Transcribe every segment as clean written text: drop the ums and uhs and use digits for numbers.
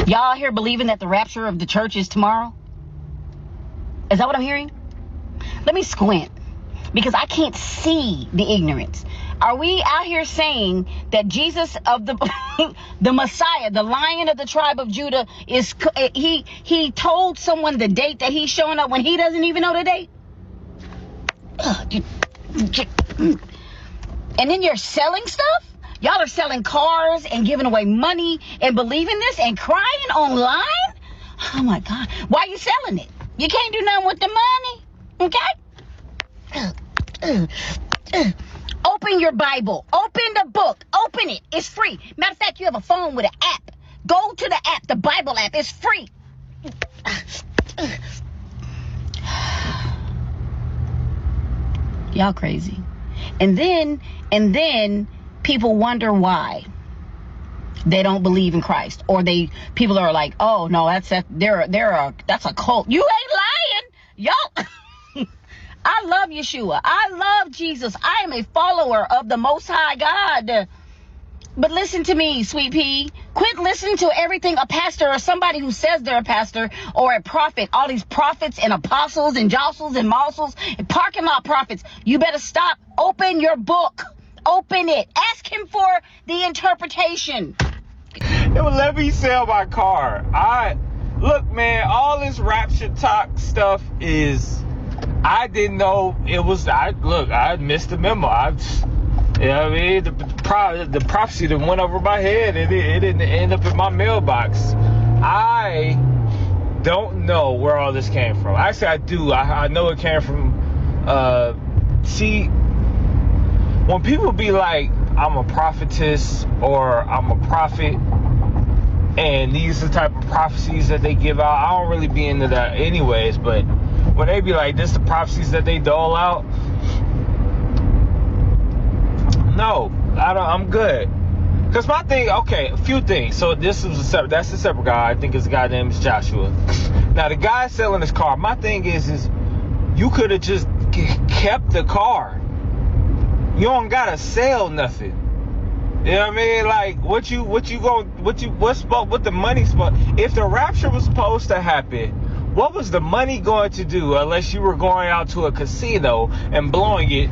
Y'all here believing that the rapture of the church is tomorrow? Is that what I'm hearing? Let me squint, because I can't see the ignorance. Are we out here saying that Jesus of the the Messiah, the Lion of the tribe of Judah, is he told someone the date that he's showing up when he doesn't even know the date? And then you're selling stuff? Y'all are selling cars and giving away money and believing this and crying online? Oh my God. Why are you selling it? You can't do nothing with the money. Okay? Open your Bible. Open the book. Open it. It's free. Matter of fact, you have a phone with an app. Go to the app, the Bible app. It's free. Y'all crazy. And then people wonder why they don't believe in Christ, or people are like, oh no, that's a cult. You ain't lying, y'all. I love Yeshua. I love Jesus. I am a follower of the Most High God. But listen to me, sweet pea. Quit listening to everything a pastor or somebody who says they're a pastor or a prophet. All these prophets and apostles and jostles and mossels and parking lot prophets. You better stop. Open your book. Open it. Ask him for the interpretation. It would let me sell my car. Look, man, all this rapture talk stuff is, I didn't know it was, I missed the memo. You know what I mean? The prophecy that went over my head, it didn't end up in my mailbox. I don't know where all this came from. Actually, I do. I know it came from, see, when people be like, I'm a prophetess or I'm a prophet, and these are the type of prophecies that they give out, I don't really be into that anyways, but when they be like, this is the prophecies that they dole out, no, I'm good. Because my thing, okay, a few things. So that's a separate guy. I think his guy name is Joshua. Now, the guy selling his car, my thing is you could have just kept the car. You don't gotta sell nothing. You know what I mean? Like, what the money supposed, if the rapture was supposed to happen, what was the money going to do unless you were going out to a casino and blowing it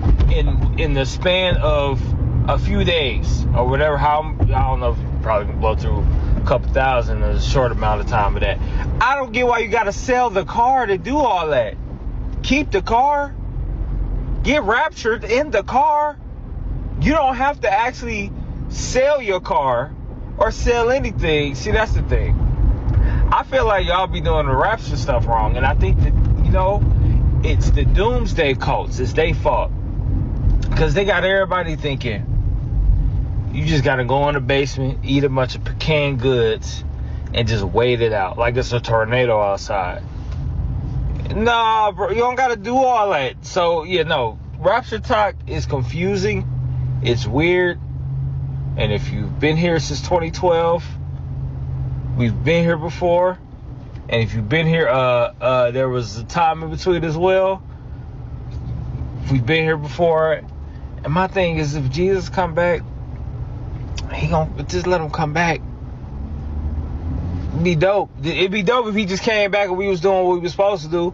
in the span of a few days or whatever? I don't know if you probably can blow through a couple thousand in a short amount of time of that. I don't get why you got to sell the car to do all that. Keep the car. Get raptured in the car. You don't have to actually sell your car or sell anything. See, that's the thing. I feel like y'all be doing the rapture stuff wrong, and I think that, it's the doomsday cults. It's their fault, because they got everybody thinking you just gotta go in the basement, eat a bunch of canned goods, and just wait it out like it's a tornado outside. Nah, bro, you don't gotta do all that. So rapture talk is confusing. It's weird, and if you've been here since 2012. We've been here before, and if you've been here, there was a time in between as well. We've been here before, and my thing is, if Jesus come back, he gonna just let him come back. It'd be dope. It'd be dope if he just came back and we was doing what we was supposed to do.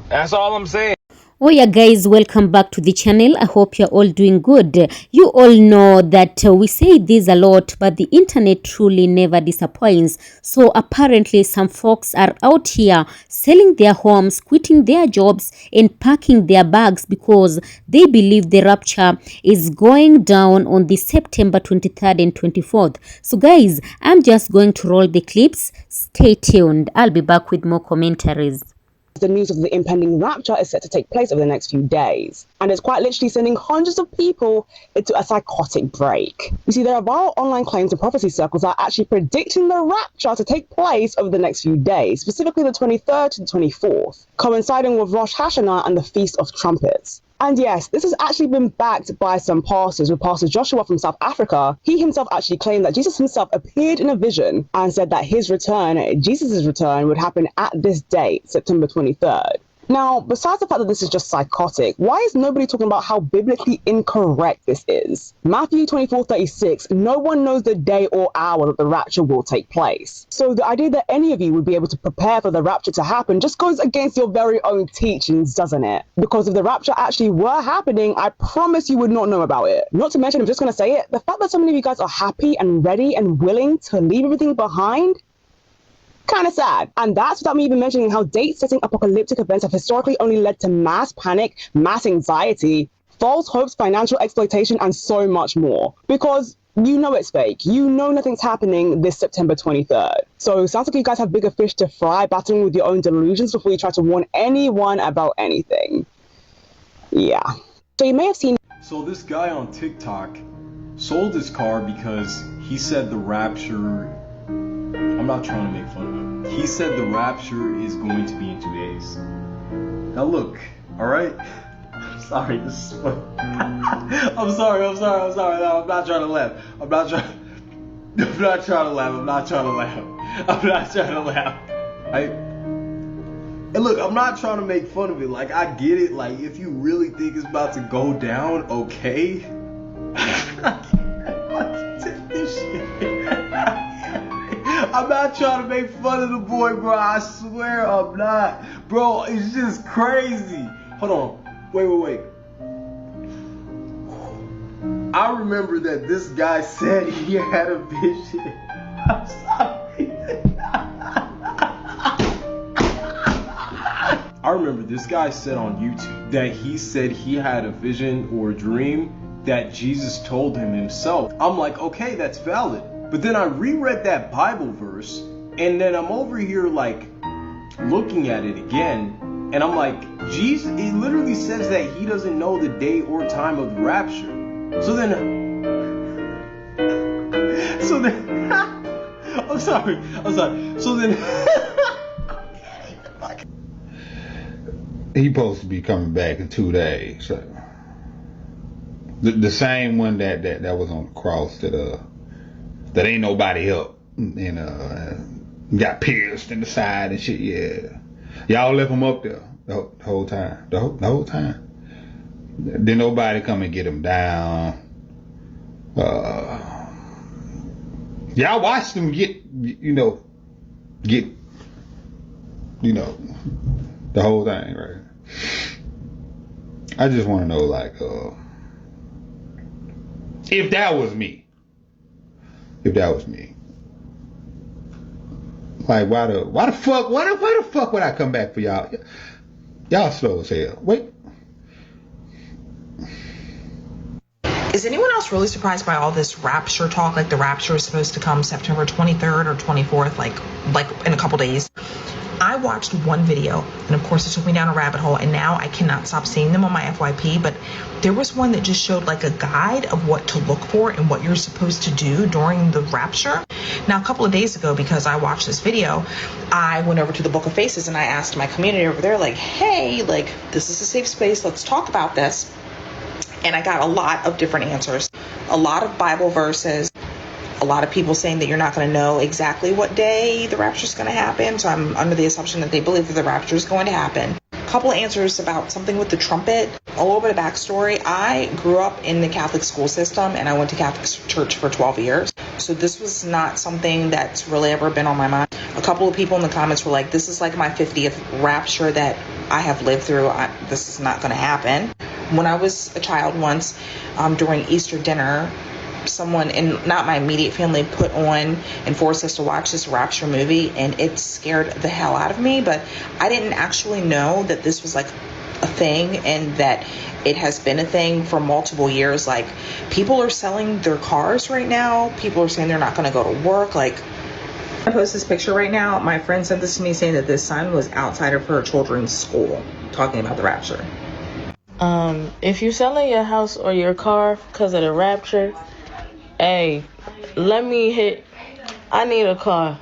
That's all I'm saying. Oh yeah, guys, welcome back to the channel. I hope you're all doing good. You all know that we say this a lot, but the internet truly never disappoints. So apparently some folks are out here selling their homes, quitting their jobs, and packing their bags because they believe the rapture is going down on the September 23rd and 24th. So guys, I'm just going to roll the clips. Stay tuned. I'll be back with more commentaries. The news of the impending rapture is set to take place over the next few days, and it's quite literally sending hundreds of people into a psychotic break. You see, there are viral online claims in prophecy circles that are actually predicting the rapture to take place over the next few days, specifically the 23rd to the 24th, coinciding with Rosh Hashanah and the Feast of Trumpets. And yes, this has actually been backed by some pastors, with Pastor Joshua from South Africa. He himself actually claimed that Jesus himself appeared in a vision and said that his return, Jesus' return, would happen at this date, September 23rd. Now, besides the fact that this is just psychotic, why is nobody talking about how biblically incorrect this is? Matthew 24:36, no one knows the day or hour that the rapture will take place. So the idea that any of you would be able to prepare for the rapture to happen just goes against your very own teachings, doesn't it? Because if the rapture actually were happening, I promise you would not know about it. Not to mention, I'm just going to say it, the fact that so many of you guys are happy and ready and willing to leave everything behind, kind of sad. And that's without me even mentioning how date-setting apocalyptic events have historically only led to mass panic, mass anxiety, false hopes, financial exploitation, and so much more. Because you know it's fake. You know nothing's happening this September 23rd. So it sounds like you guys have bigger fish to fry, battling with your own delusions before you try to warn anyone about anything. Yeah. So you may have seen... So this guy on TikTok sold his car because he said the rapture... I'm not trying to make fun of him. He said the rapture is going to be in 2 days. Now look, alright? I'm sorry, this is funny. I'm sorry. No, I'm not trying to laugh. I'm not trying to laugh. And look, I'm not trying to make fun of it. Like, I get it. Like, if you really think it's about to go down, okay. This shit. I'm not trying to make fun of the boy, bro. I swear I'm not. Bro, it's just crazy. Hold on. Wait. I remember that this guy said he had a vision. I'm sorry. I remember this guy said on YouTube that he said he had a vision or a dream that Jesus told him himself. I'm like, okay, that's valid. But then I reread that Bible verse, and then I'm over here like looking at it again, and I'm like, Jesus, it literally says that he doesn't know the day or time of the rapture. So then I'm sorry. So then he's supposed to be coming back in 2 days. So the same one that was on the cross that ain't nobody help, and got pierced in the side and shit. Yeah, y'all left him up there the whole time. The whole time. Didn't nobody come and get him down. Y'all watched him get the whole thing, right? I just want to know, like, if that was me. Like, why the fuck would I come back for y'all? Y'all slow as hell. Wait. Is anyone else really surprised by all this rapture talk? Like the rapture is supposed to come September 23rd or 24th, like in a couple days. I watched one video, and of course it took me down a rabbit hole, and now I cannot stop seeing them on my FYP, but there was one that just showed like a guide of what to look for and what you're supposed to do during the rapture. Now, a couple of days ago, because I watched this video, I went over to the Book of Faces and I asked my community over there, like, hey, like, this is a safe space, let's talk about this. And I got a lot of different answers, a lot of Bible verses, a lot of people saying that you're not going to know exactly what day the rapture is going to happen. So I'm under the assumption that they believe that the rapture is going to happen. A couple of answers about something with the trumpet, a little bit of backstory. I grew up in the Catholic school system and I went to Catholic church for 12 years. So this was not something that's really ever been on my mind. A couple of people in the comments were like, this is like my 50th rapture that I have lived through. This is not going to happen. When I was a child once, during Easter dinner, someone in not my immediate family put on and forced us to watch this Rapture movie, and it scared the hell out of me. But I didn't actually know that this was like a thing and that it has been a thing for multiple years. Like, people are selling their cars right now. People are saying they're not going to go to work. Like, I post this picture right now. My friend sent this to me saying that this son was outside of her children's school talking about the rapture. If you're selling your house or your car because of the rapture, hey, I need a car.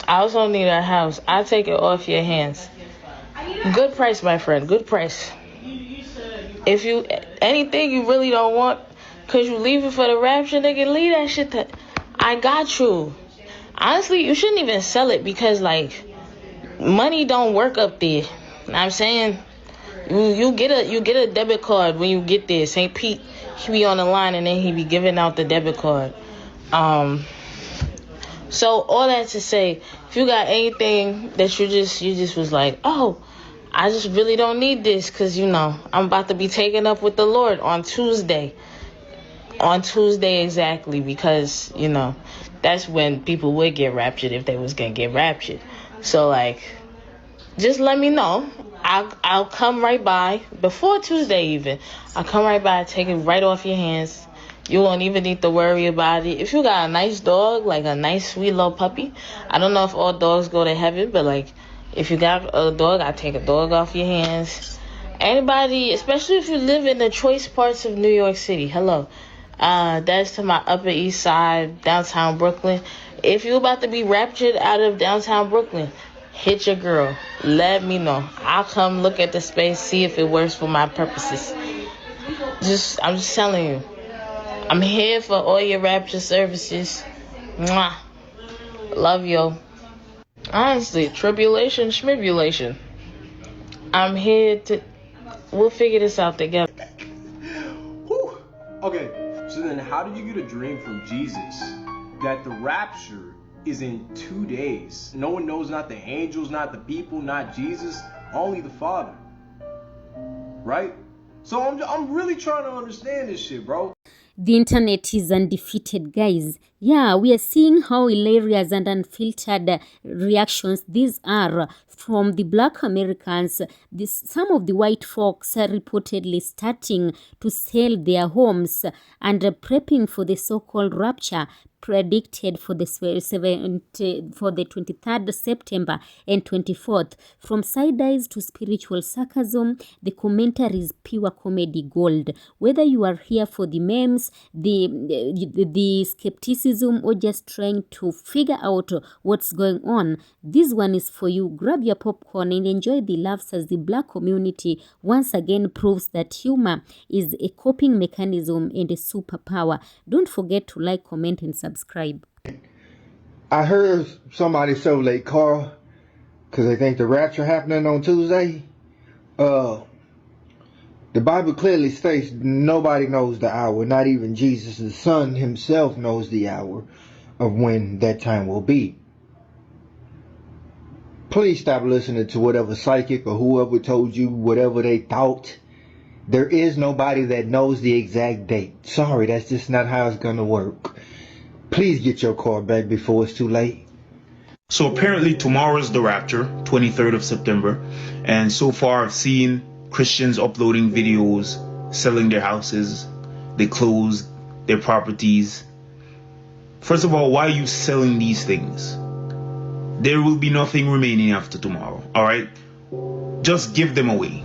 I also need a house. I take it off your hands. Good price, my friend. Good price. If you, anything you really don't want, because you leave it for the rapture, nigga, leave that shit. I got you. Honestly, you shouldn't even sell it because, like, money don't work up there. I'm saying you get a debit card when you get there. St. Pete, he be on the line and then he be giving out the debit card. So all that to say, if you got anything that you just was like, oh, I just really don't need this because, you know, I'm about to be taken up with the Lord on Tuesday. On Tuesday exactly, because, you know, that's when people would get raptured if they was going to get raptured. So, like, just let me know. I'll come right by before Tuesday even. I'll come right by, take it right off your hands. You won't even need to worry about it. If you got a nice dog, like a nice sweet little puppy, I don't know if all dogs go to heaven, but like if you got a dog, I take a dog off your hands. Anybody, especially if you live in the choice parts of New York City, hello. That's to my Upper East Side, downtown Brooklyn. If you're about to be raptured out of downtown Brooklyn, hit your girl. Let me know. I'll come look at the space, see if it works for my purposes. I'm just telling you. I'm here for all your rapture services. Mwah. Love you. Honestly, tribulation, schmibulation. I'm here to... We'll figure this out together. Whew. Okay, so then how did you get a dream from Jesus that the rapture is in 2 days? No one knows, not the angels, not the people, not Jesus, only the Father. Right? So I'm really trying to understand this shit, bro. The internet is undefeated, guys. Yeah, we are seeing how hilarious and unfiltered reactions these are from the Black Americans. Some of the white folks are reportedly starting to sell their homes and prepping for the so-called rapture predicted for the 23rd September and 24th. From side eyes to spiritual sarcasm, the commentary is pure comedy gold. Whether you are here for the memes, the skepticism, or just trying to figure out what's going on, this one is for you. Grab your popcorn and enjoy the laughs as the Black community once again proves that humor is a coping mechanism and a superpower. Don't forget to like, comment, and subscribe. I heard somebody sell their car because they think the rapture happening on Tuesday. The Bible clearly states nobody knows the hour, not even Jesus, the Son himself, knows the hour of when that time will be. Please stop listening to whatever psychic or whoever told you whatever they thought. There is nobody that knows the exact date. Sorry, that's just not how it's gonna work. Please get your car back before it's too late. So apparently tomorrow is the rapture, 23rd of September. And so far I've seen Christians uploading videos, selling their houses, their clothes, their properties. First of all, why are you selling these things? There will be nothing remaining after tomorrow, all right? Just give them away.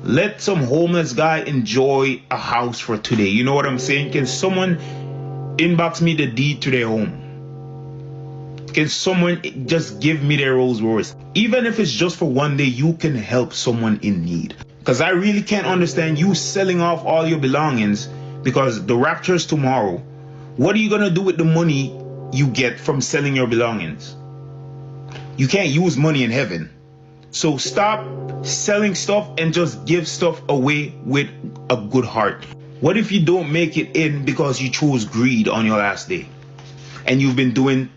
Let some homeless guy enjoy a house for today. You know what I'm saying? Can someone inbox me the deed to their home? Can someone just give me their Rolls Royce? Even if it's just for one day, you can help someone in need. Because I really can't understand you selling off all your belongings because the rapture is tomorrow. What are you going to do with the money you get from selling your belongings? You can't use money in heaven. So stop selling stuff and just give stuff away with a good heart. What if you don't make it in because you chose greed on your last day? And you've been doing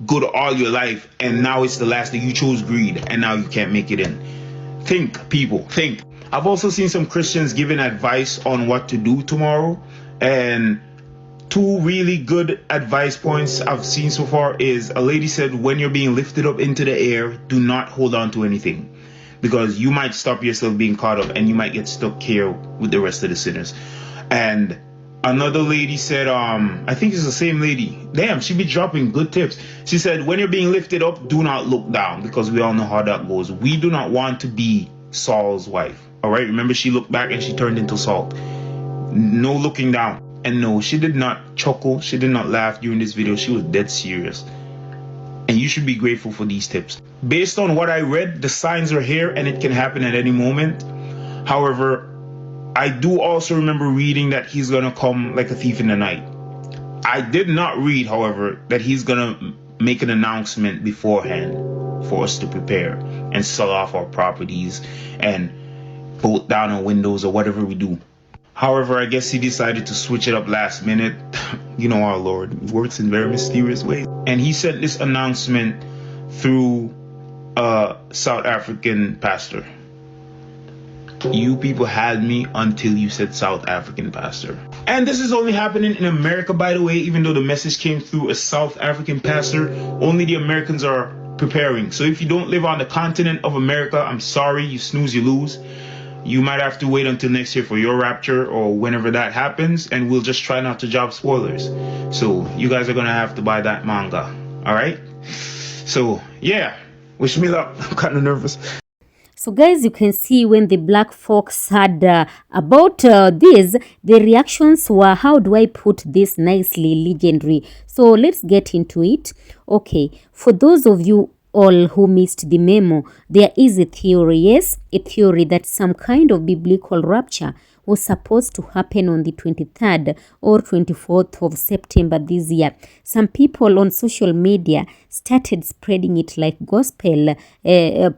good all your life and now it's the last day you chose greed and now you can't make it in. Think, people, think. I've also seen some Christians giving advice on what to do tomorrow, and two really good advice points I've seen so far is a lady said when you're being lifted up into the air, do not hold on to anything because you might stop yourself being caught up and you might get stuck here with the rest of the sinners. And another lady said, I think it's the same lady. Damn, she be dropping good tips. She said, when you're being lifted up, do not look down because we all know how that goes. We do not want to be Saul's wife. All right. Remember, she looked back and she turned into Saul. No looking down. And no, she did not chuckle. She did not laugh during this video. She was dead serious. And you should be grateful for these tips. Based on what I read, the signs are here and it can happen at any moment. However, I do also remember reading that he's going to come like a thief in the night. I did not read, however, that he's going to make an announcement beforehand. for us to prepare and sell off our properties and bolt down on windows or whatever we do. However, I guess he decided to switch it up last minute. You know, our Lord works in very mysterious ways. And he sent this announcement through a South African pastor. You people had me until you said South African pastor. And this is only happening in America, by the way, even though the message came through a South African pastor. Only the Americans are preparing. So if you don't live on the continent of America, I'm sorry, you snooze, you lose. You might have to wait until next year for your rapture or whenever that happens, and we'll just try not to drop spoilers. So you guys are gonna have to buy that manga. All right? So yeah, wish me luck. I'm kind of nervous. So guys, you can see when the black folks had about this, the reactions were, how do I put this nicely, legendary. So let's get into it. Okay, for those of you all who missed the memo, there is a theory, yes, a theory that some kind of biblical rapture was supposed to happen on the 23rd or 24th of September this year. Some people on social media started spreading it like gospel,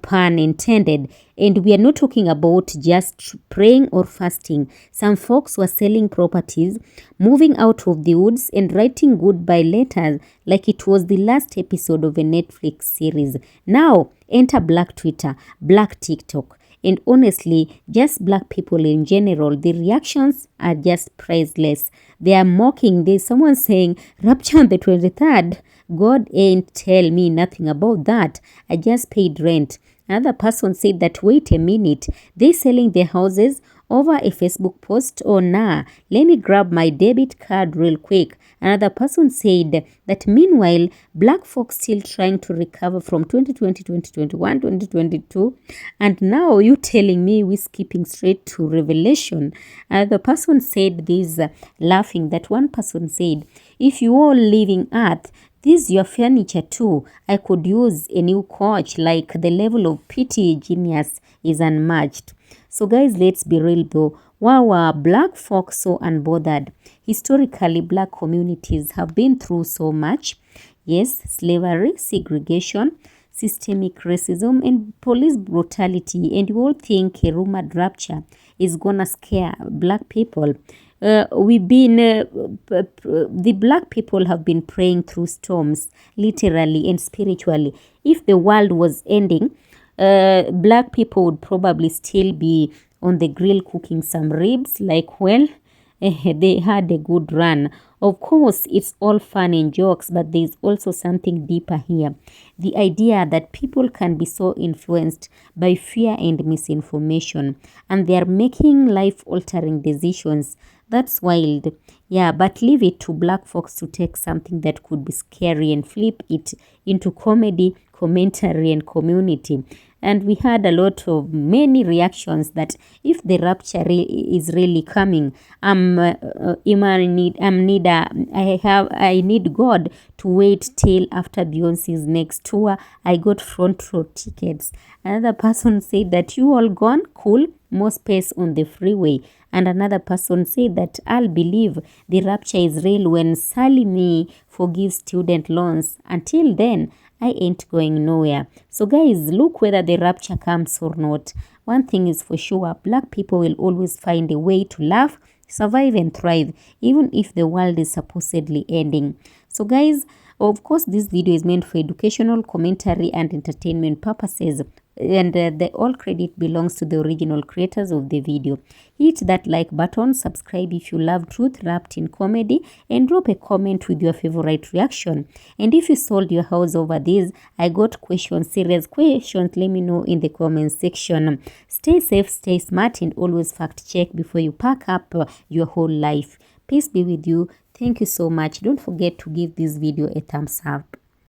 pun intended. And we are not talking about just praying or fasting. Some folks were selling properties, moving out of the woods, and writing goodbye letters like it was the last episode of a Netflix series. Now, enter Black Twitter, Black TikTok. And honestly, just black people in general, the reactions are just priceless. They are mocking. There's someone saying, Rapture on the 23rd. God ain't tell me nothing about that. I just paid rent. Another person said that, wait a minute, they selling their houses over a Facebook post? Or nah, let me grab my debit card real quick. Another person said that meanwhile, black folks still trying to recover from 2020, 2021, 2022. And now you telling me we skipping straight to Revelation. Another person said this, laughing, that one person said, if you all leaving earth, this is your furniture too. I could use a new couch, like the level of pity genius is unmatched. So guys, let's be real though. Why were black folks so unbothered? Historically, black communities have been through so much. Yes, slavery, segregation, systemic racism, and police brutality. And you all think a rumored rapture is gonna scare black people. The black people have been praying through storms, literally and spiritually. If the world was ending, black people would probably still be on the grill cooking some ribs, like, well, they had a good run. Of course, it's all fun and jokes, but there's also something deeper here. The idea that people can be so influenced by fear and misinformation, and they are making life-altering decisions. That's wild. Yeah, but leave it to black folks to take something that could be scary and flip it into comedy, commentary, and community. And we had a lot of many reactions that if the rapture is really coming, I need God to wait till after Beyonce's next tour. I got front row tickets. Another person said that you all gone, cool, more space on the freeway. And another person said that I'll believe the rapture is real when Sally Mae forgives student loans. Until then, I ain't going nowhere. So guys, look whether the rapture comes or not. One thing is for sure, black people will always find a way to laugh, survive and thrive, even if the world is supposedly ending. So guys, of course, this video is meant for educational, commentary and entertainment purposes. And the all credit belongs to the original creators of the video. Hit that like button, subscribe if you love truth wrapped in comedy, and drop a comment with your favorite reaction. And if you sold your house over this, I got questions, serious questions, let me know in the comment section. Stay safe, stay smart, and always fact check before you pack up your whole life. Peace be with you. Thank you so much. Don't forget to give this video a thumbs up.